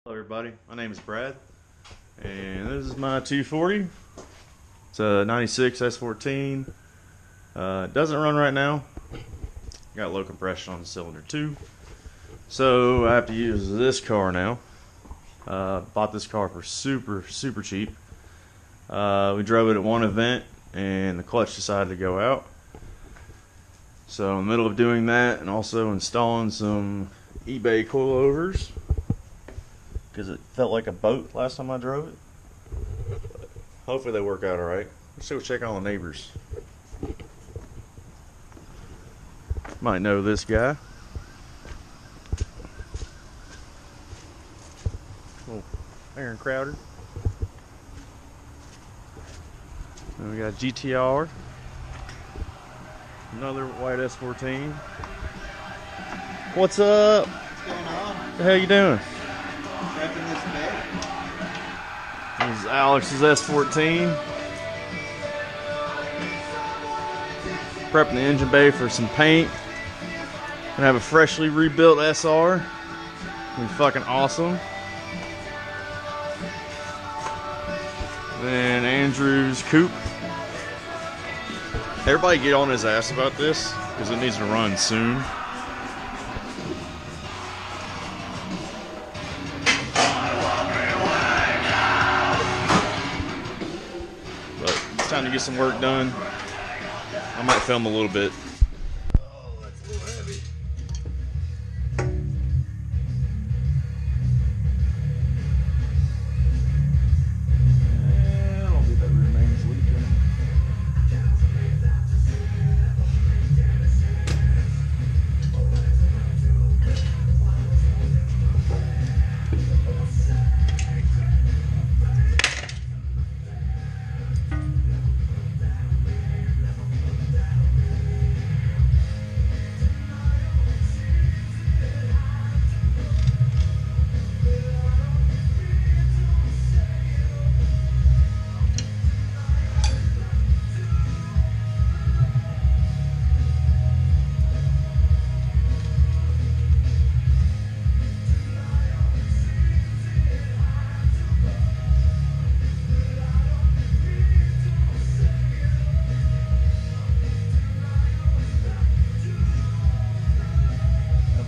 Hello everybody, my name is Brad, and this is my 240. It's a 96 S14. It doesn't run right now. Got low compression on the cylinder too, so I have to use this car now. Bought this car for super cheap. We drove it at one event and the clutch decided to go out. So in the middle of doing that and also installing some eBay coilovers, because it felt like a boat last time I drove it. But hopefully they work out alright. Let's go check on the neighbors. Might know this guy. Little Aaron Crowder. And we got GTR. Another white S14. What's up? What's going on? What the hell you doing? Prepping this bed. This is Alex's S14. Prepping the engine bay for some paint. Gonna have a freshly rebuilt SR. Be fucking awesome. Then Andrew's coupe. Everybody get on his ass about this because it needs to run soon. But it's time to get some work done. I might film a little bit. Oh, that's a little heavy. I don't think that remains leaking.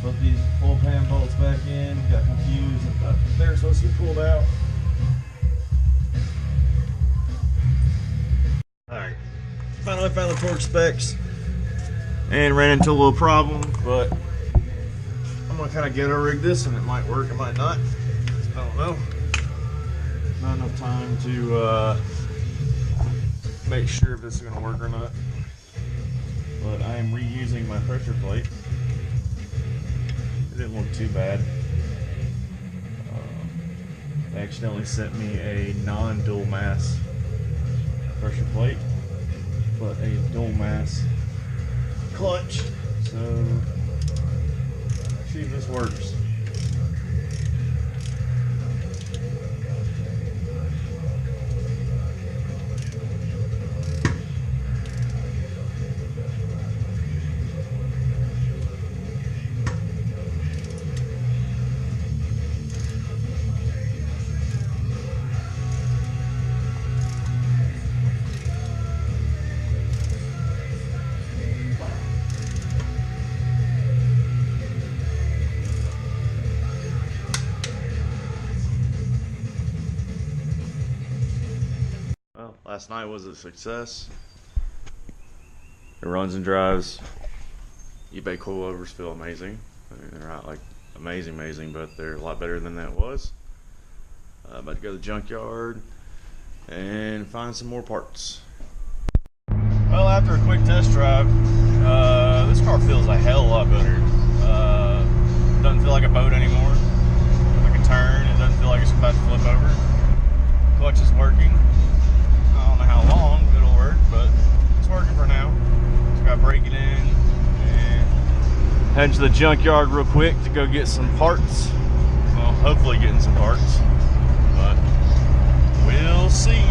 Put these full pan bolts back in, got confused. I thought they were supposed to be pulled out. Alright, finally found the torque specs and ran into a little problem, but I'm gonna kind of ghetto rig this and it might work, it might not. I don't know. Not enough time to make sure if this is gonna work or not. But I am reusing my pressure plate. It didn't look too bad. They accidentally sent me a non-dual mass pressure plate, but a dual mass clutch. So, see if this works. Well, last night was a success. It runs and drives. eBay coilovers feel amazing. I mean, they're not like amazing, but they're a lot better than that was. About to go to the junkyard and find some more parts. Well, after a quick test drive, this car feels a hell of a lot better. Doesn't feel like a boat anymore. I can turn, it doesn't feel like it's about to flip over. Clutch is working. I don't know how long it'll work, but it's working for now. Just got to break it in and head to the junkyard real quick to go get some parts. Well, hopefully getting some parts, but we'll see.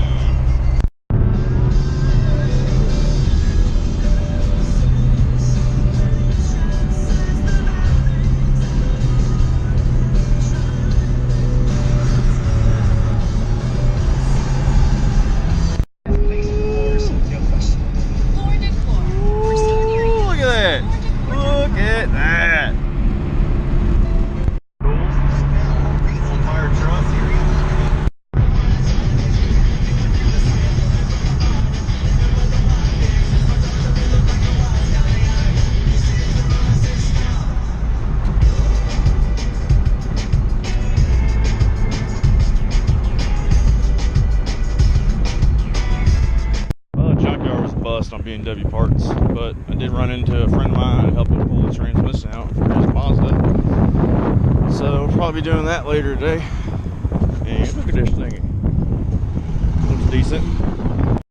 BMW parts, but I did run into a friend of mine and helped him pull the transmission out for his Mazda. So we'll probably be doing that later today. And look at this thing. Looks decent.